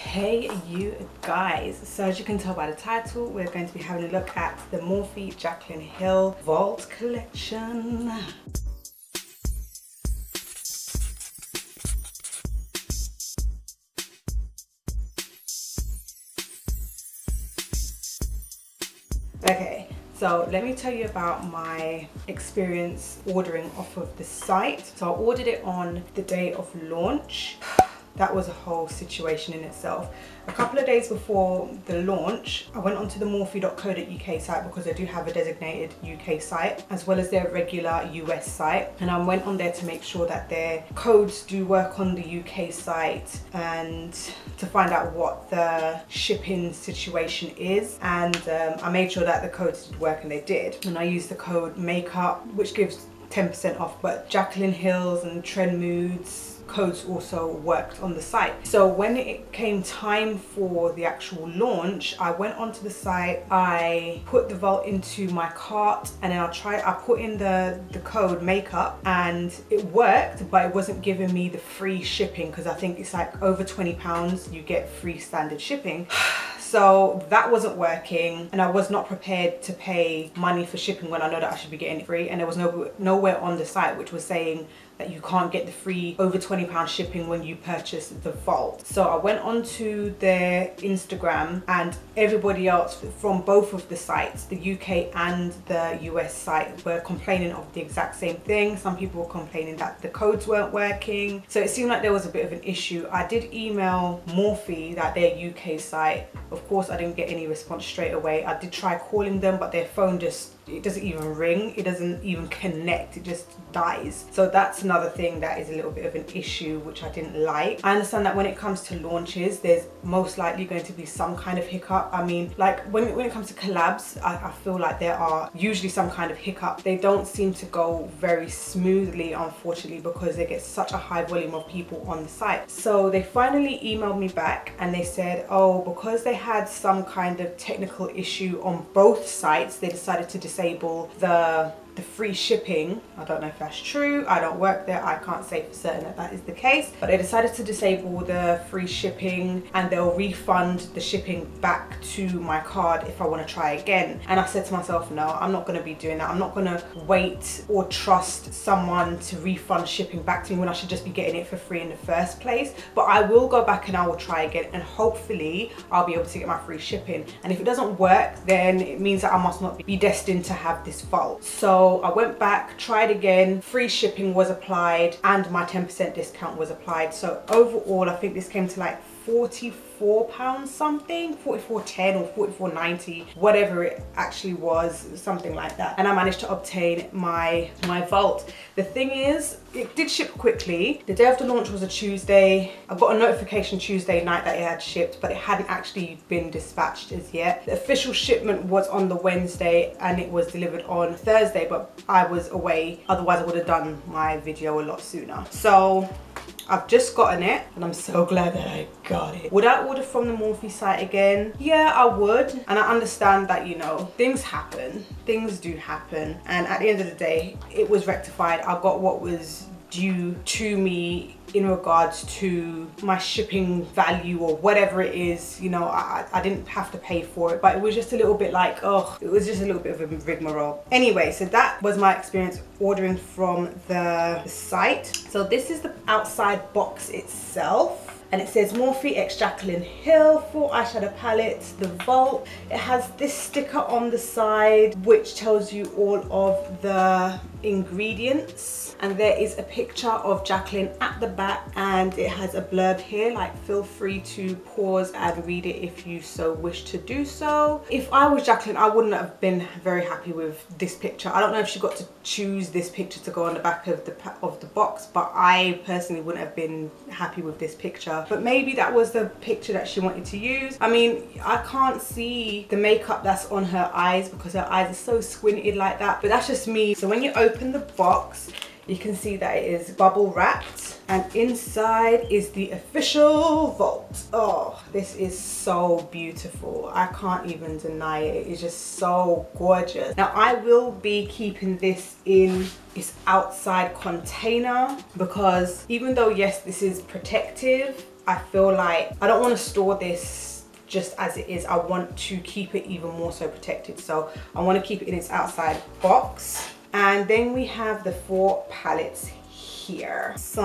Hey you guys, so as you can tell by the title, we're going to be having a look at the Morphe Jaclyn Hill Vault collection. Okay, so let me tell you about my experience ordering off of the site. So I ordered it on the day of launch. That was a whole situation in itself. A couple of days before the launch, I went onto the morphe.co.uk site because they do have a designated UK site as well as their regular US site, and I went on there to make sure that their codes do work on the UK site and to find out what the shipping situation is, and I made sure that the codes did work, and they did. And I used the code makeup, which gives 10% off, but Jaclyn Hill's and Trend Moods codes also worked on the site. So when it came time for the actual launch, I went onto the site, I put the vault into my cart, and then I put in the code makeup, and it worked, but it wasn't giving me the free shipping, because I think it's like over £20 you get free standard shipping. So that wasn't working, and I was not prepared to pay money for shipping when I know that I should be getting it free, and there was nowhere on the site which was saying that you can't get the free over £20 shipping when you purchase the vault. So I went onto their Instagram, and everybody else from both of the sites, the UK and the US site, were complaining of the exact same thing. Some people were complaining that the codes weren't working. So it seemed like there was a bit of an issue. I did email Morphe, that their UK site. Of course, I didn't get any response straight away. I did try calling them, but their phone it doesn't even ring, it doesn't even connect, it just dies. So that's another thing that is a little bit of an issue, which I didn't like. I understand that when it comes to launches, there's most likely going to be some kind of hiccup. I mean, like when it comes to collabs, I feel like there are usually some kind of hiccup. They don't seem to go very smoothly, unfortunately, because they get such a high volume of people on the site. So they finally emailed me back, and they said, oh, because they had some kind of technical issue on both sites, they decided to disable the free shipping. I don't know if that's true, I don't work there, I can't say for certain that that is the case, but they decided to disable the free shipping, and they'll refund the shipping back to my card if I want to try again. And I said to myself, no, I'm not going to be doing that. I'm not going to wait or trust someone to refund shipping back to me when I should just be getting it for free in the first place. But I will go back and I will try again, and hopefully I'll be able to get my free shipping. And if it doesn't work, then it means that I must not be destined to have this vault. So I went back, tried again, free shipping was applied, and my 10% discount was applied. So overall, I think this came to like £44 something, £44.10 or £44.90, whatever it actually was, something like that. And I managed to obtain my vault. The thing is, it did ship quickly. The day of the launch was a Tuesday. I got a notification Tuesday night that it had shipped, but it hadn't actually been dispatched as yet. The official shipment was on the Wednesday, and it was delivered on Thursday, but I was away. Otherwise I would have done my video a lot sooner. So I've just gotten it, and I'm so glad that I got it. Would I order from the Morphe site again? Yeah, I would. And I understand that, you know, things happen. Things do happen. And at the end of the day, it was rectified. I got what was due to me in regards to my shipping value or whatever it is. You know, I didn't have to pay for it, but it was just a little bit like, oh, it was just a little bit of a rigmarole. Anyway, so that was my experience ordering from the site. So this is the outside box itself. And it says Morphe x Jaclyn Hill 4 eyeshadow palettes, the vault. It has this sticker on the side which tells you all of the ingredients, and there is a picture of Jaclyn at the back, and it has a blurb here, like feel free to pause and read it if you so wish to do so. If I was Jaclyn, I wouldn't have been very happy with this picture. I don't know if she got to choose this picture to go on the back of the box, but I personally wouldn't have been happy with this picture. But maybe that was the picture that she wanted to use. I mean, I can't see the makeup that's on her eyes because her eyes are so squinted like that, but that's just me. So when you open the box, you can see that it is bubble wrapped, and inside is the official vault. Oh, this is so beautiful. I can't even deny it. It's just so gorgeous. Now I will be keeping this in its outside container because even though yes, this is protective, I feel like I don't want to store this just as it is. I want to keep it even more so protected. So I want to keep it in its outside box. And then we have the 4 palettes here. So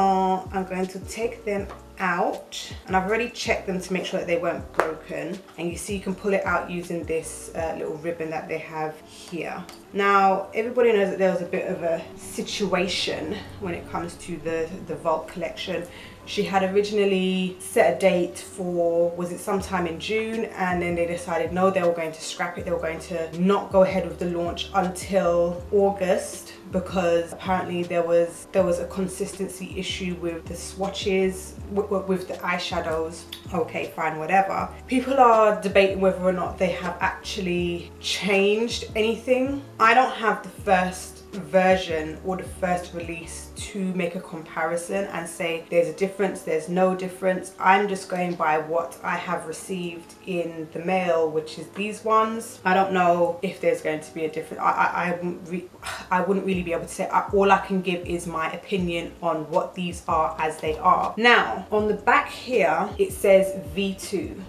I'm going to take them out, and I've already checked them to make sure that they weren't broken, and you see you can pull it out using this little ribbon that they have here. Now everybody knows that there was a bit of a situation when it comes to the Vault collection. She had originally set a date for, was it sometime in June, and then they decided no, they were going to scrap it. They were going to not go ahead with the launch until August, because apparently there was a consistency issue with the swatches, with the eyeshadows. Okay, fine, whatever. People are debating whether or not they have actually changed anything. I don't have the first version or the first release to make a comparison and say there's a difference, there's no difference. I'm just going by what I have received in the mail, which is these ones. I don't know if there's going to be a difference. I wouldn't really be able to say. All I can give is my opinion on what these are as they are. Now on the back here it says V2.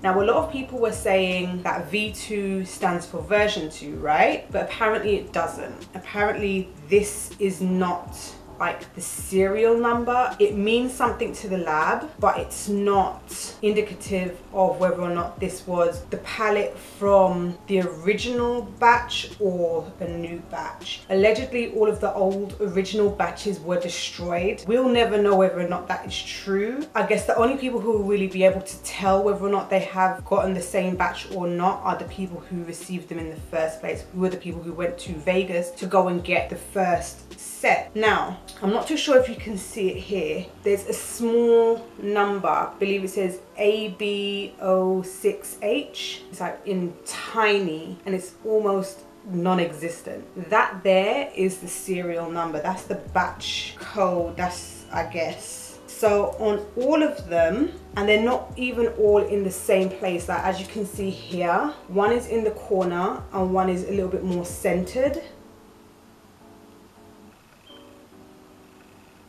Now a lot of people were saying that V2 stands for version 2, right? But apparently it doesn't. Apparently this is not like the serial number. It means something to the lab, but it's not indicative of whether or not this was the palette from the original batch or a new batch. Allegedly all of the old original batches were destroyed. We'll never know whether or not that is true. I guess the only people who will really be able to tell whether or not they have gotten the same batch or not are the people who received them in the first place, who were the people who went to Vegas to go and get the first set. Now I'm not too sure if you can see it here. There's a small number, I believe it says AB06H. It's like in tiny and it's almost non-existent. That there is the serial number. That's the batch code. That's, I guess. So on all of them, and they're not even all in the same place. Like as you can see here, one is in the corner and one is a little bit more centered.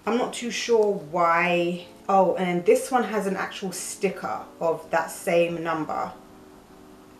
I'm not too sure why. Oh, and this one has an actual sticker of that same number.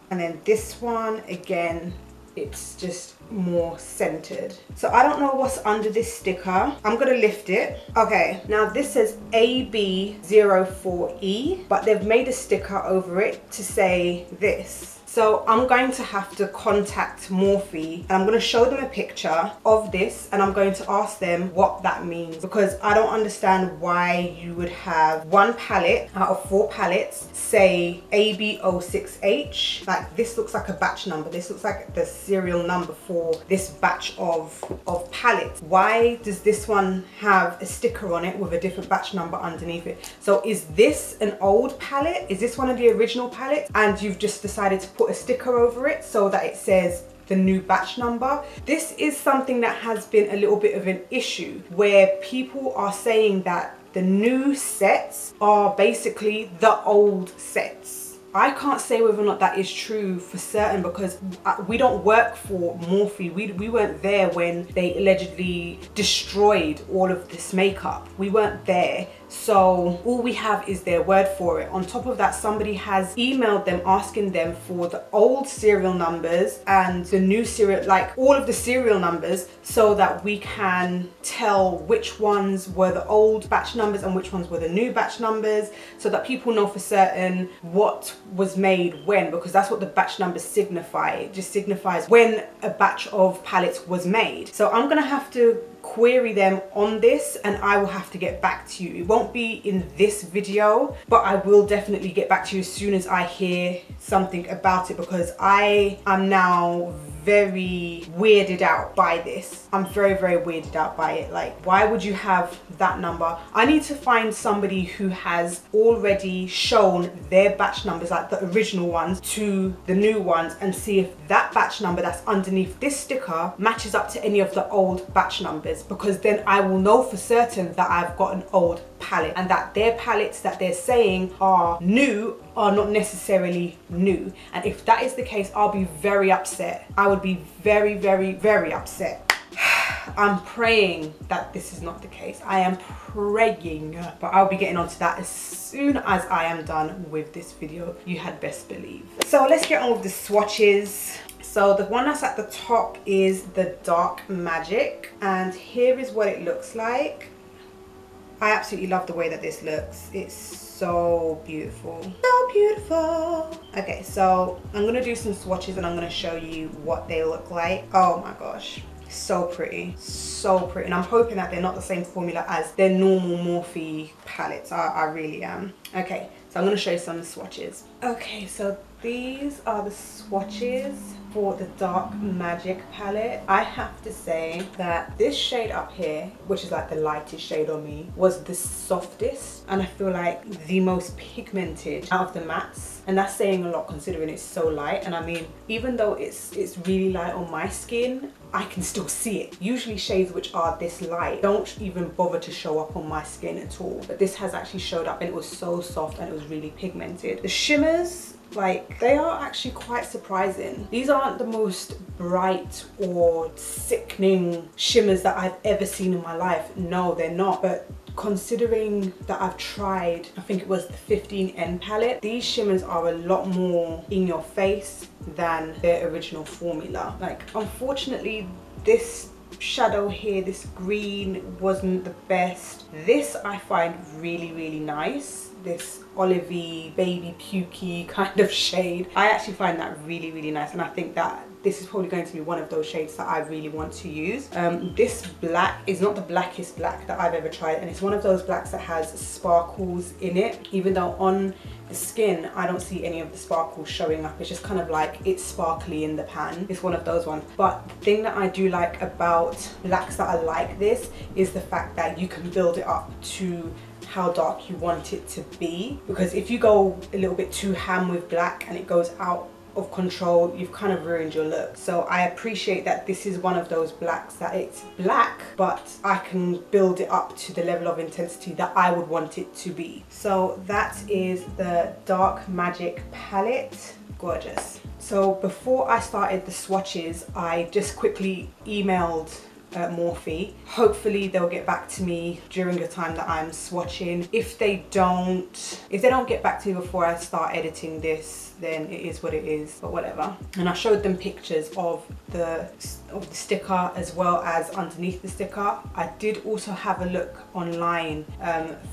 And then this one, again, it's just more centered. So I don't know what's under this sticker. I'm gonna lift it. Okay, now this says AB04E, but they've made a sticker over it to say this. So I'm going to have to contact Morphe and I'm going to show them a picture of this and I'm going to ask them what that means, because I don't understand why you would have one palette out of 4 palettes say AB06H. Like this looks like a batch number. This looks like the serial number for this batch of palettes. Why does this one have a sticker on it with a different batch number underneath it? So is this an old palette? Is this one of the original palettes and you've just decided to put a sticker over it so that it says the new batch number? This is something that has been a little bit of an issue, where people are saying that the new sets are basically the old sets. I can't say whether or not that is true for certain, because we don't work for Morphe. We weren't there when they allegedly destroyed all of this makeup. We weren't there. So all we have is their word for it. On top of that, somebody has emailed them asking them for the old serial numbers and the new serial, like all of the serial numbers, so that we can tell which ones were the old batch numbers and which ones were the new batch numbers, so that people know for certain what was made when, because that's what the batch numbers signify. It just signifies when a batch of palettes was made. So I'm gonna have to query them on this and I will have to get back to you. It won't be in this video, but I will definitely get back to you as soon as I hear something about it, because I am now very weirded out by this. I'm very, very weirded out by it. Like, why would you have that number? I need to find somebody who has already shown their batch numbers, like the original ones, to the new ones, and see if that batch number that's underneath this sticker matches up to any of the old batch numbers, because then I will know for certain that I've got an old palette, and that their palettes that they're saying are new are not necessarily new. And if that is the case, I'll be very upset. I would be very, very, very upset. I'm praying that this is not the case. I am praying, but I'll be getting onto that as soon as I am done with this video, you had best believe. So let's get on with the swatches. So the one that's at the top is the Dark Magic, and here is what it looks like. I absolutely love the way that this looks. It's so beautiful, so beautiful. Okay, so I'm gonna do some swatches and I'm gonna show you what they look like. Oh my gosh, so pretty, so pretty. And I'm hoping that they're not the same formula as their normal Morphe palettes. I really am. Okay, so I'm gonna show you some swatches. Okay, so these are the swatches for the Dark Magic palette. I have to say that this shade up here, which is like the lightest shade on me, was the softest, and I feel like the most pigmented out of the mattes. And that's saying a lot considering it's so light. And I mean, even though it's really light on my skin, I can still see it. Usually shades which are this light don't even bother to show up on my skin at all. But this has actually showed up, and it was so soft and it was really pigmented. The shimmers, like, they are actually quite surprising. These aren't the most bright or sickening shimmers that I've ever seen in my life. No, they're not. But considering that I've tried, I think it was the 15N palette, these shimmers are a lot more in your face than their original formula. Like, unfortunately, this shadow here, this green, wasn't the best. This I find really nice. This olivey, baby pukey kind of shade, I actually find that really nice, and I think that this is probably going to be one of those shades that I really want to use. This black is not the blackest black that I've ever tried, and it's one of those blacks that has sparkles in it, even though on the skin I don't see any of the sparkles showing up. It's just kind of like it's sparkly in the pan. It's one of those ones. But the thing that I do like about blacks that are like this is the fact that you can build it up to how dark you want it to be, because if you go a little bit too ham with black and it goes out of control, you've kind of ruined your look. So I appreciate that this is one of those blacks that it's black, but I can build it up to the level of intensity that I would want it to be. So that is the Dark Magic palette. Gorgeous. So before I started the swatches, I just quickly emailed Morphe. Hopefully they'll get back to me during the time that I'm swatching. If they don't get back to me before I start editing this, then it is what it is, but whatever. And I showed them pictures of the sticker as well as underneath the sticker. I did also have a look online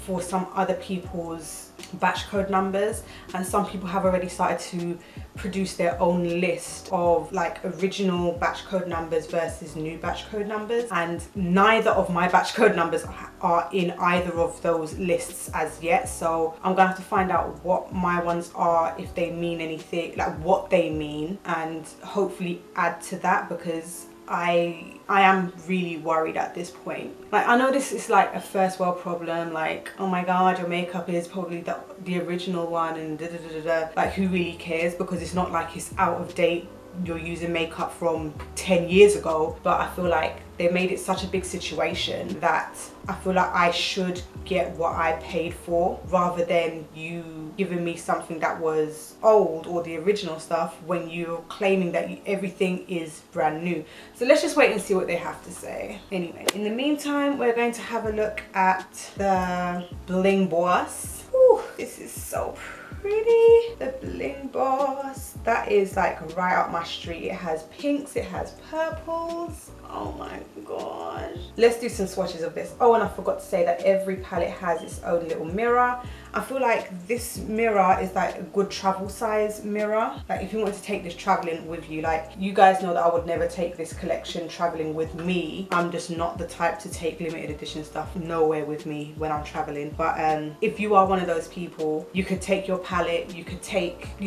for some other people's batch code numbers, and some people have already started to produce their own list of like original batch code numbers versus new batch code numbers, and neither of my batch code numbers are in either of those lists as yet. So I'm gonna have to find out what my ones are, if they mean anything, like what they mean, and hopefully add to that, because I am really worried at this point. Like, I know this is like a first world problem, like, oh my god, your makeup is probably the original one and da da da da da. Like, who really cares? Because it's not like it's out of date, you're using makeup from 10 years ago. But I feel like they made it such a big situation that I feel like I should get what I paid for, rather than you giving me something that was old or the original stuff when you're claiming that everything is brand new. So let's just wait and see what they have to say. Anyway, in the meantime, we're going to have a look at the Bling Boss. Ooh, this is so pretty. The Bling Boss, that is like right up my street. It has pinks, it has purples. Oh my gosh. Let's do some swatches of this. Oh, and I forgot to say that every palette has its own little mirror. I feel like this mirror is like a good travel size mirror. Like, if you want to take this traveling with you, like, you guys know that I would never take this collection traveling with me. I'm just not the type to take limited edition stuff nowhere with me when I'm traveling. But if you are one of those people, you could take your palette, you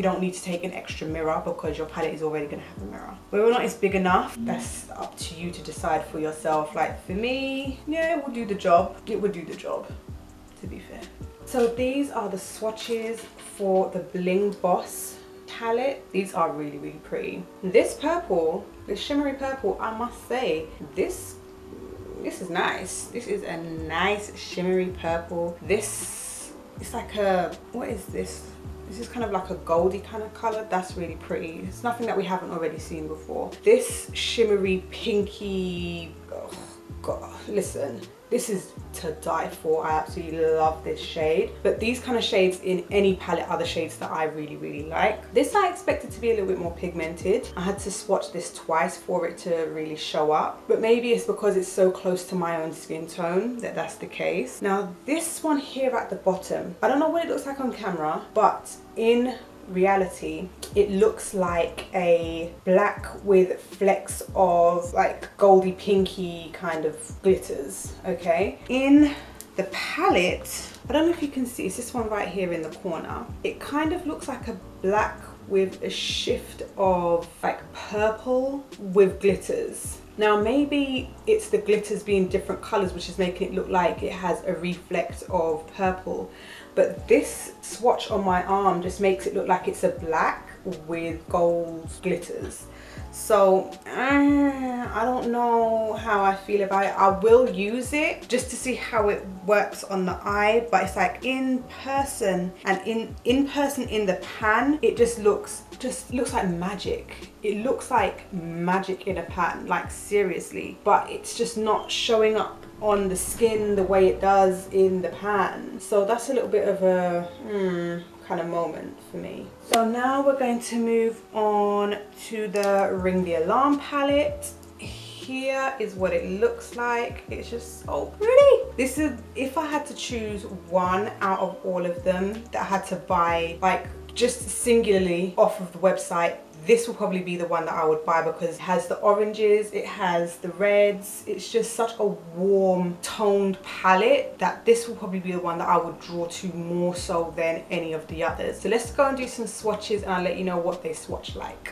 don't need to take an extra mirror, because your palette is already gonna have a mirror. Whether or not it's big enough, that's up to you to decide for yourself. Like, for me, yeah, it would do the job. It would do the job, to be fair. So these are the swatches for the Bling Boss palette. These are really pretty. This purple, this shimmery purple, I must say, this is nice. This is a nice shimmery purple. This, it's like a, what is this? This is kind of like a goldy kind of color. That's really pretty. It's nothing that we haven't already seen before. This shimmery pinky, God, listen, this is to die for. I absolutely love this shade. But these kind of shades in any palette are the shades that I really, really like. This I expected to be a little bit more pigmented. I had to swatch this twice for it to really show up. But maybe it's because it's so close to my own skin tone that that's the case. Now this one here at the bottom, I don't know what it looks like on camera, but in reality it looks like a black with flecks of like goldy pinky kind of glitters. Okay, in the palette, I don't know if you can see, it's this one right here in the corner. It kind of looks like a black with a shift of like purple with glitters. Now maybe it's the glitters being different colors which is making it look like it has a reflect of purple, but this swatch on my arm just makes it look like it's a black with gold glitters. So I don't know how I feel about it. I will use it just to see how it works on the eye, but it's like in person, and in person in the pan it just looks like magic. It looks like magic in a pan, like seriously, but it's just not showing up on the skin the way it does in the pan. So that's a little bit of a kind of moment for me. So now we're going to move on to the Ring the Alarm palette. Here is what it looks like. It's just so pretty. This is, if I had to choose one out of all of them that I had to buy like just singularly off of the website, this will probably be the one that I would buy because it has the oranges, it has the reds. It's just such a warm toned palette that this will probably be the one that I would draw to more so than any of the others. So let's go and do some swatches and I'll let you know what they swatch like.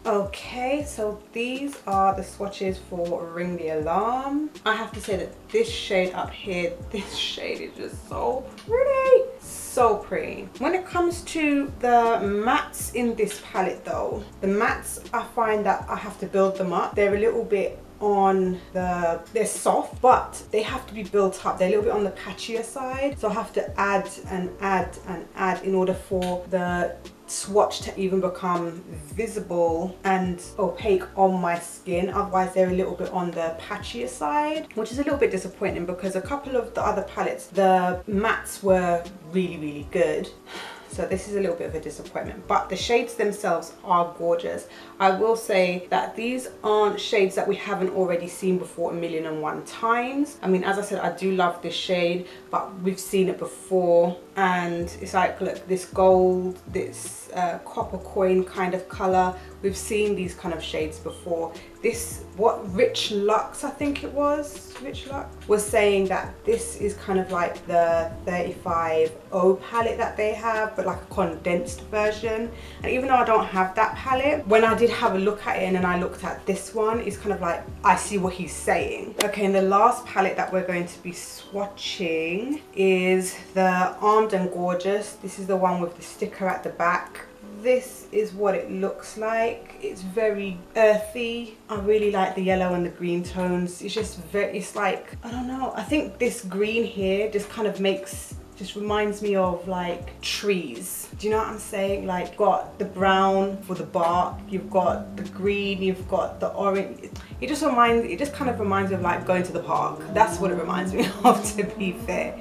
Okay, so these are the swatches for Ring the Alarm. I have to say that this shade up here, this shade is just so pretty. So pretty. When it comes to the mattes in this palette though, the mattes, I find that I have to build them up. They're a little bit on the, they're soft, but they have to be built up. They're a little bit on the patchier side. So I have to add and add and add in order for the swatch to even become visible and opaque on my skin. Otherwise they're a little bit on the patchier side, which is a little bit disappointing because a couple of the other palettes, the mattes were really, really good. So this is a little bit of a disappointment, but the shades themselves are gorgeous. I will say that these aren't shades that we haven't already seen before a million and one times. I mean, as I said, I do love this shade, but we've seen it before. And it's like, look, this gold, this copper coin kind of color. We've seen these kind of shades before. This, what Rich Lux, I think it was, Rich Lux, was saying that this is kind of like the 35O palette that they have, but like a condensed version. And even though I don't have that palette, when I did have a look at it and then I looked at this one, it's kind of like, I see what he's saying. Okay, and the last palette that we're going to be swatching is the Armed and Gorgeous. This is the one with the sticker at the back. This is what it looks like. It's very earthy. I really like the yellow and the green tones. It's just very, it's like, I don't know, I think this green here just kind of makes, just reminds me of like trees. Do you know what I'm saying? Like, you've got the brown for the bark, you've got the green, you've got the orange. It just kind of reminds me of like going to the park. That's what it reminds me of, to be fair.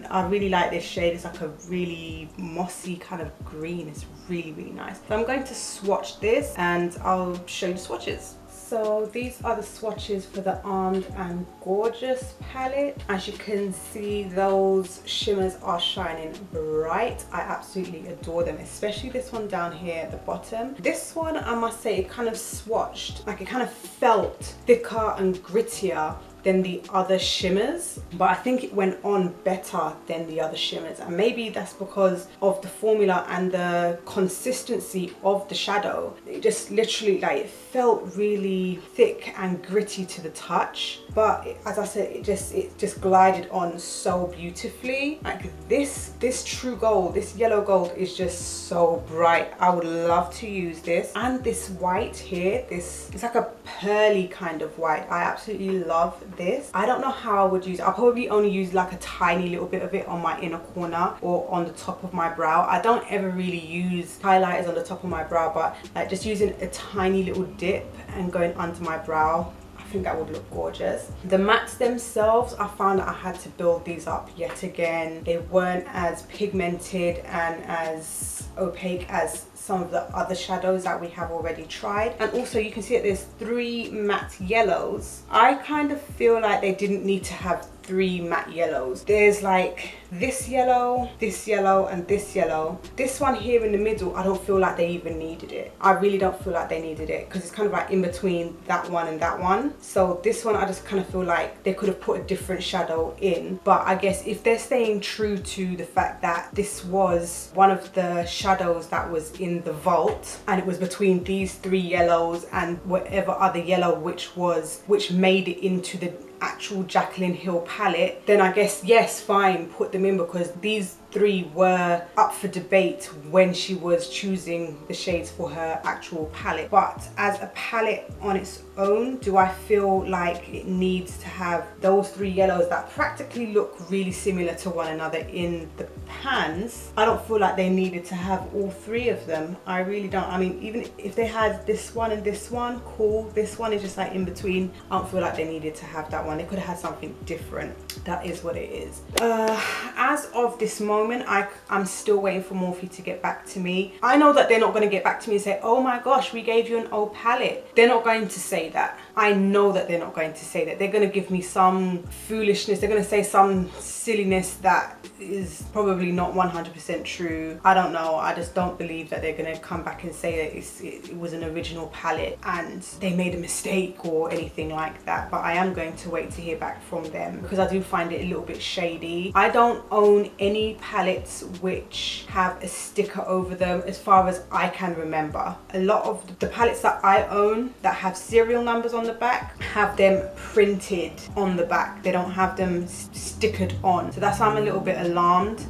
I really like this shade. It's like a really mossy kind of green. It's really, really nice. So I'm going to swatch this and I'll show you the swatches. So these are the swatches for the Armed and Gorgeous palette. As you can see, those shimmers are shining bright. I absolutely adore them, especially this one down here at the bottom. This one, I must say, it kind of swatched, like it kind of felt thicker and grittier than the other shimmers, but I think it went on better than the other shimmers, and maybe that's because of the formula and the consistency of the shadow. It just literally, like, it felt really thick and gritty to the touch, but as I said, it just glided on so beautifully. Like this true gold, this yellow gold is just so bright. I would love to use this. And this white here, it's like a pearly kind of white. I absolutely love this. I don't know how I would use it. I'll probably only use like a tiny little bit of it on my inner corner or on the top of my brow. I don't ever really use highlighters on the top of my brow, but like just using a tiny little dip and going under my brow, I think that would look gorgeous. The mattes themselves, I found that I had to build these up yet again. They weren't as pigmented and as opaque as some of the other shadows that we have already tried. And also you can see that there's 3 matte yellows. I kind of feel like they didn't need to have 3 matte yellows. There's like this yellow, and this yellow. This one here in the middle, I don't feel like they even needed it. I really don't feel like they needed it because it's kind of like in between that one and that one. So this one, I just kind of feel like they could have put a different shadow in. But I guess if they're staying true to the fact that this was one of the shadows that was in the vault and it was between these 3 yellows and whatever other yellow which made it into the actual Jaclyn Hill palette, then I guess yes, fine, put them in, because these 3 were up for debate when she was choosing the shades for her actual palette. But as a palette on its own, do I feel like it needs to have those 3 yellows that practically look really similar to one another in the pans? I don't feel like they needed to have all 3 of them. I really don't. I mean, even if they had this one and this one, cool. This one is just like in between. I don't feel like they needed to have that one. They could have had something different. That is what it is. As of this moment, I'm still waiting for Morphe to get back to me. I know that they're not going to get back to me and say, oh my gosh, we gave you an old palette. They're not going to say that. I know that they're not going to say that. They're going to give me some foolishness. They're going to say some silliness that is probably not 100% true. I don't know. I just don't believe that they're going to come back and say that it was an original palette and they made a mistake or anything like that. But I am going to wait to hear back from them because I do find it a little bit shady. I don't own any palettes which have a sticker over them as far as I can remember. A lot of the palettes that I own that have serial numbers on the back have them printed on the back. They don't have them stickered on. So that's why I'm a little bit alarmed.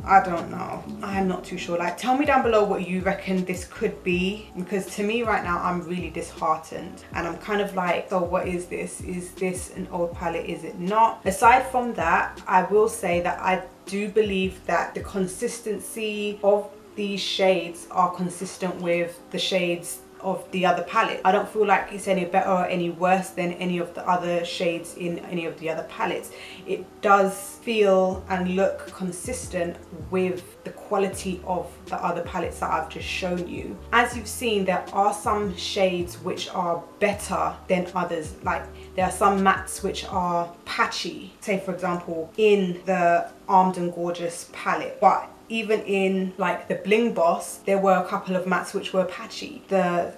I don't know. I'm not too sure. Like, tell me down below what you reckon this could be, because to me right now I'm really disheartened and I'm kind of like, so what is this? Is this an old palette? Is it not? Aside from that, I will say that I do believe that the consistency of these shades are consistent with the shades of the other palette. I don't feel like it's any better or any worse than any of the other shades in any of the other palettes. It does feel and look consistent with the quality of the other palettes that I've just shown you. As you've seen, there are some shades which are better than others. Like, there are some mattes which are patchy, say for example in the Armed and Gorgeous palette, but even in like the Bling Boss, there were a couple of mattes which were patchy. The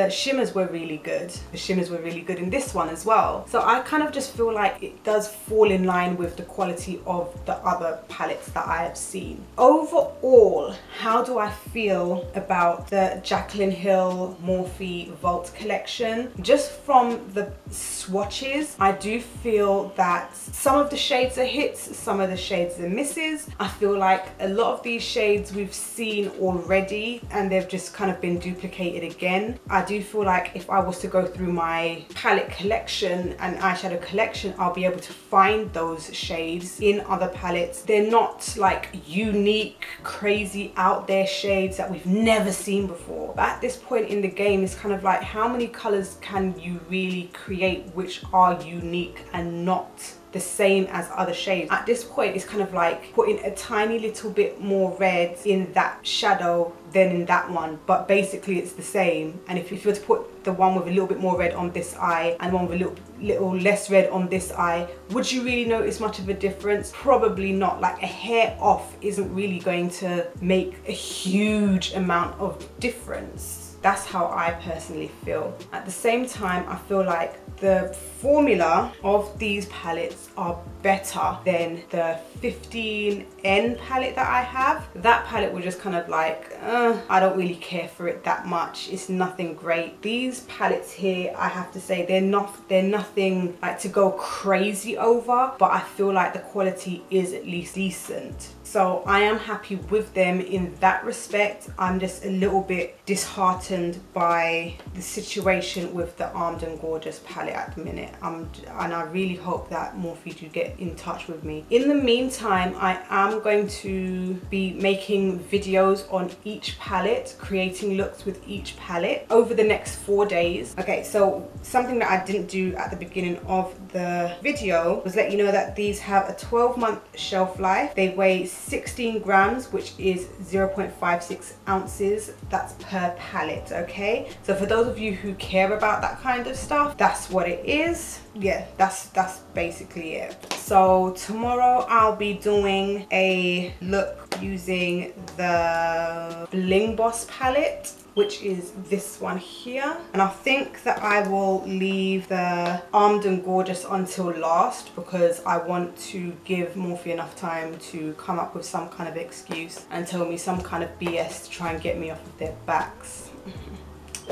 shimmers were really good. The shimmers were really good in this one as well. So I kind of just feel like it does fall in line with the quality of the other palettes that I have seen. Overall, how do I feel about the Jaclyn Hill Morphe Vault collection? Just from the swatches, I do feel that some of the shades are hits, some of the shades are misses. I feel like a lot of these shades we've seen already and they've just kind of been duplicated again. I do feel like if I was to go through my palette collection and eyeshadow collection, I'll be able to find those shades in other palettes. They're not like unique, crazy, out there shades that we've never seen before. But at this point in the game, it's kind of like, how many colors can you really create which are unique and not the same as other shades? At this point, it's kind of like putting a tiny little bit more red in that shadow than in that one, but basically it's the same. And if you were to put the one with a little bit more red on this eye and one with a little less red on this eye, would you really notice much of a difference? Probably not. Like, a hair off isn't really going to make a huge amount of difference. That's how I personally feel. At the same time, I feel like the formula of these palettes are better than the 15N palette that I have. That palette was just kind of like, I don't really care for it that much. It's nothing great. These palettes here, I have to say, they're nothing like to go crazy over, but I feel like the quality is at least decent So I am happy with them in that respect. I'm just a little bit disheartened by the situation with the Armed and Gorgeous palette at the minute. And I really hope that Morphe do get in touch with me. In the meantime, I am going to be making videos on each palette, creating looks with each palette over the next 4 days. Okay, so something that I didn't do at the beginning of the video was let you know that these have a 12-month shelf life. They weigh 16 grams, which is 0.56 ounces. That's per palette, okay? So for those of you who care about that kind of stuff, that's what it is. Yeah, that's basically it. So tomorrow I'll be doing a look using the Bling Boss palette, which is this one here. And I think that I will leave the Armed and Gorgeous until last because I want to give Morphe enough time to come up with some kind of excuse and tell me some kind of BS to try and get me off of their backs.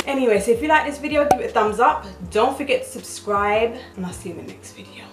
Anyway, so if you like this video, give it a thumbs up. Don't forget to subscribe, and I'll see you in the next video.